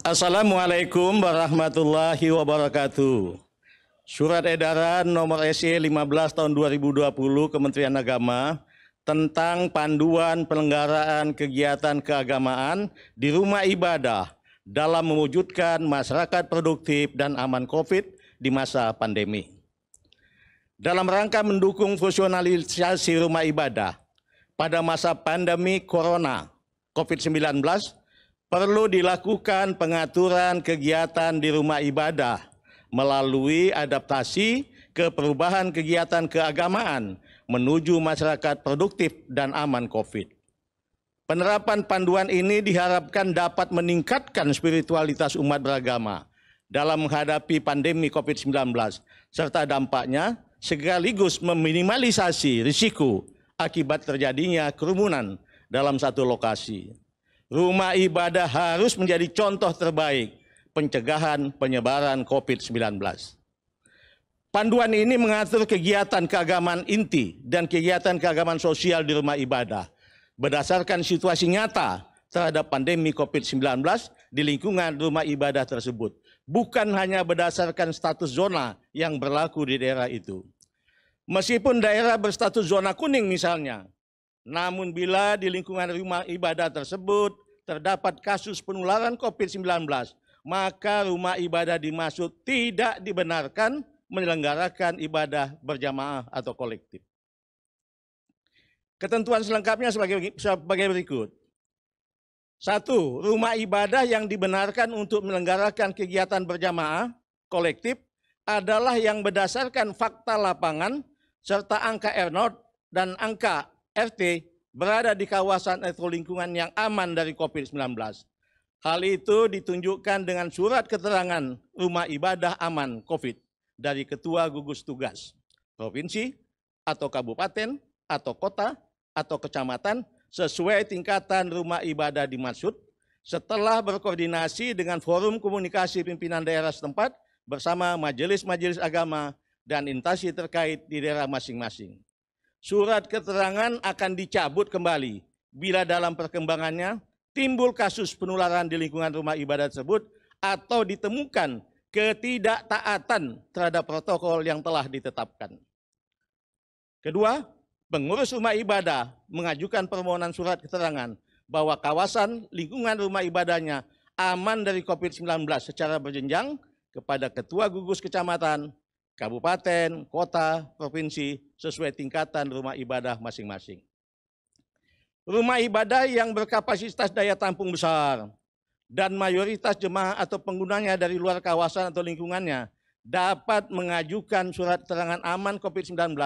Assalamualaikum warahmatullahi wabarakatuh. Surat edaran nomor SE 15 tahun 2020 Kementerian Agama tentang panduan penyelenggaraan kegiatan keagamaan di rumah ibadah dalam mewujudkan masyarakat produktif dan aman COVID di masa pandemi. Dalam rangka mendukung fungsionalisasi rumah ibadah pada masa pandemi Corona COVID-19, perlu dilakukan pengaturan kegiatan di rumah ibadah melalui adaptasi ke perubahan kegiatan keagamaan menuju masyarakat produktif dan aman COVID. Penerapan panduan ini diharapkan dapat meningkatkan spiritualitas umat beragama dalam menghadapi pandemi COVID-19 serta dampaknya sekaligus meminimalisasi risiko akibat terjadinya kerumunan dalam satu lokasi. Rumah ibadah harus menjadi contoh terbaik pencegahan penyebaran COVID-19. Panduan ini mengatur kegiatan keagamaan inti dan kegiatan keagamaan sosial di rumah ibadah berdasarkan situasi nyata terhadap pandemi COVID-19 di lingkungan rumah ibadah tersebut, bukan hanya berdasarkan status zona yang berlaku di daerah itu. Meskipun daerah berstatus zona kuning misalnya, namun bila di lingkungan rumah ibadah tersebut terdapat kasus penularan COVID-19, maka rumah ibadah dimaksud tidak dibenarkan menyelenggarakan ibadah berjamaah atau kolektif. Ketentuan selengkapnya sebagai berikut. 1. Rumah ibadah yang dibenarkan untuk menyelenggarakan kegiatan berjamaah kolektif adalah yang berdasarkan fakta lapangan serta angka R0 dan angka RT berada di kawasan atau lingkungan yang aman dari COVID-19. Hal itu ditunjukkan dengan surat keterangan rumah ibadah aman COVID dari Ketua Gugus Tugas Provinsi atau Kabupaten atau Kota atau Kecamatan sesuai tingkatan rumah ibadah dimaksud setelah berkoordinasi dengan Forum Komunikasi Pimpinan Daerah setempat bersama majelis-majelis agama dan instansi terkait di daerah masing-masing. Surat keterangan akan dicabut kembali bila dalam perkembangannya timbul kasus penularan di lingkungan rumah ibadah tersebut atau ditemukan ketidaktaatan terhadap protokol yang telah ditetapkan. Kedua, pengurus rumah ibadah mengajukan permohonan surat keterangan bahwa kawasan lingkungan rumah ibadahnya aman dari COVID-19 secara berjenjang kepada Ketua Gugus Kecamatan, Kabupaten, Kota, Provinsi sesuai tingkatan rumah ibadah masing-masing. Rumah ibadah yang berkapasitas daya tampung besar dan mayoritas jemaah atau penggunanya dari luar kawasan atau lingkungannya dapat mengajukan surat keterangan aman COVID-19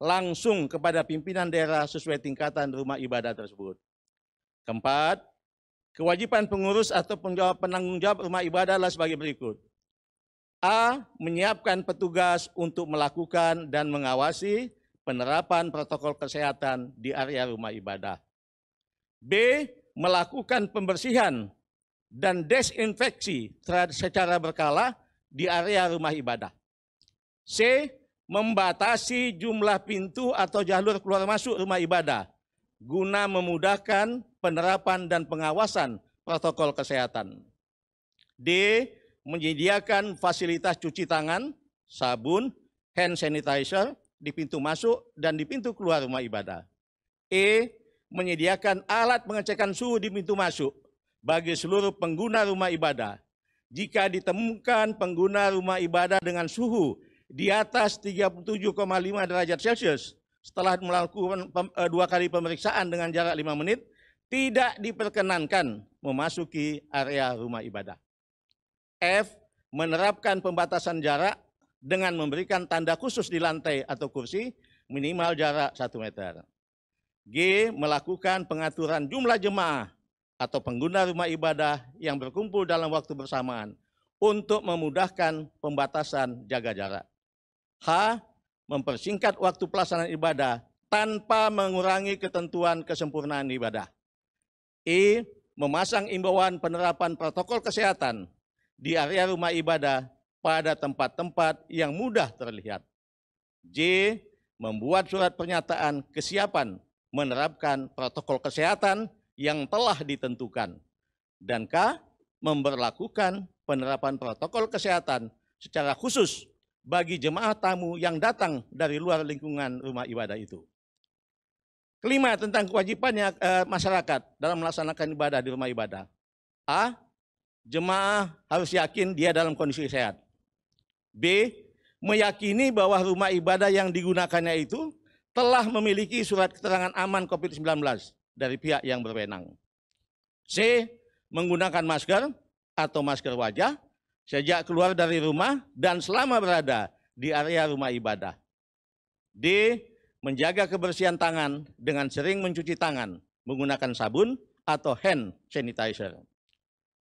langsung kepada pimpinan daerah sesuai tingkatan rumah ibadah tersebut. Keempat, kewajiban pengurus atau penanggung jawab rumah ibadah adalah sebagai berikut. A. Menyiapkan petugas untuk melakukan dan mengawasi penerapan protokol kesehatan di area rumah ibadah. B. Melakukan pembersihan dan desinfeksi secara berkala di area rumah ibadah. C. Membatasi jumlah pintu atau jalur keluar masuk rumah ibadah guna memudahkan penerapan dan pengawasan protokol kesehatan. D. Menyediakan fasilitas cuci tangan, sabun, hand sanitizer di pintu masuk dan di pintu keluar rumah ibadah. E. Menyediakan alat pengecekan suhu di pintu masuk bagi seluruh pengguna rumah ibadah. Jika ditemukan pengguna rumah ibadah dengan suhu di atas 37,5 derajat Celcius setelah melakukan 2 kali pemeriksaan dengan jarak 5 menit, tidak diperkenankan memasuki area rumah ibadah. F. Menerapkan pembatasan jarak dengan memberikan tanda khusus di lantai atau kursi minimal jarak 1 meter. G. Melakukan pengaturan jumlah jemaah atau pengguna rumah ibadah yang berkumpul dalam waktu bersamaan untuk memudahkan pembatasan jaga jarak. H. Mempersingkat waktu pelaksanaan ibadah tanpa mengurangi ketentuan kesempurnaan ibadah. I. Memasang imbauan penerapan protokol kesehatan di area rumah ibadah pada tempat-tempat yang mudah terlihat. J. Membuat surat pernyataan kesiapan menerapkan protokol kesehatan yang telah ditentukan. Dan K. memberlakukan penerapan protokol kesehatan secara khusus bagi jemaah tamu yang datang dari luar lingkungan rumah ibadah itu. Kelima, tentang kewajibannya masyarakat dalam melaksanakan ibadah di rumah ibadah. A. Jemaah harus yakin dia dalam kondisi sehat. B. Meyakini bahwa rumah ibadah yang digunakannya itu telah memiliki surat keterangan aman COVID-19 dari pihak yang berwenang. C. Menggunakan masker atau masker wajah sejak keluar dari rumah dan selama berada di area rumah ibadah. D. Menjaga kebersihan tangan dengan sering mencuci tangan menggunakan sabun atau hand sanitizer.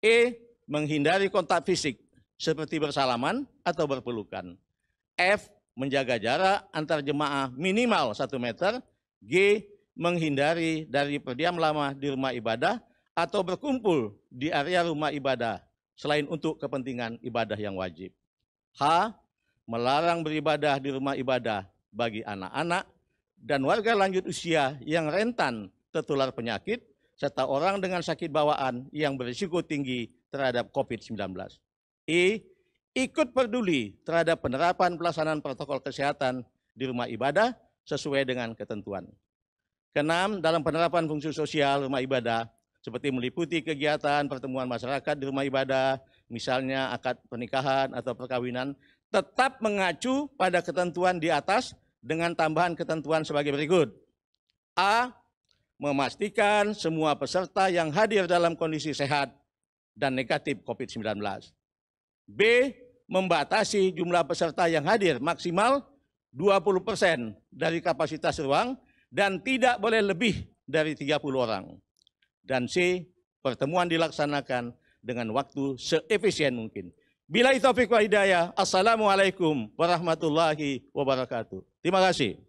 E. Menghindari kontak fisik seperti bersalaman atau berpelukan. F. Menjaga jarak antar jemaah minimal 1 meter. G. Menghindari dari berdiam lama di rumah ibadah atau berkumpul di area rumah ibadah selain untuk kepentingan ibadah yang wajib. H. Melarang beribadah di rumah ibadah bagi anak-anak dan warga lanjut usia yang rentan tertular penyakit serta orang dengan sakit bawaan yang berisiko tinggi terhadap COVID-19. I. Ikut peduli terhadap penerapan pelaksanaan protokol kesehatan di rumah ibadah sesuai dengan ketentuan. Keenam, dalam penerapan fungsi sosial rumah ibadah seperti meliputi kegiatan pertemuan masyarakat di rumah ibadah, misalnya akad pernikahan atau perkawinan, tetap mengacu pada ketentuan di atas dengan tambahan ketentuan sebagai berikut. A. Memastikan semua peserta yang hadir dalam kondisi sehat dan negatif COVID-19. B. Membatasi jumlah peserta yang hadir maksimal 20% dari kapasitas ruang dan tidak boleh lebih dari 30 orang. Dan C. Pertemuan dilaksanakan dengan waktu seefisien mungkin. Billahi taufiq wal hidayah. Assalamualaikum warahmatullahi wabarakatuh. Terima kasih.